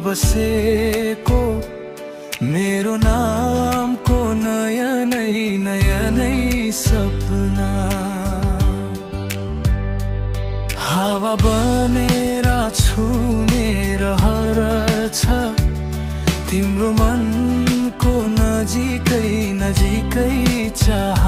बसेको मेरो नामको नयाँ नै सपना हावा बनेर छुने रहर छ तिम्रो मनको नजिकै चाह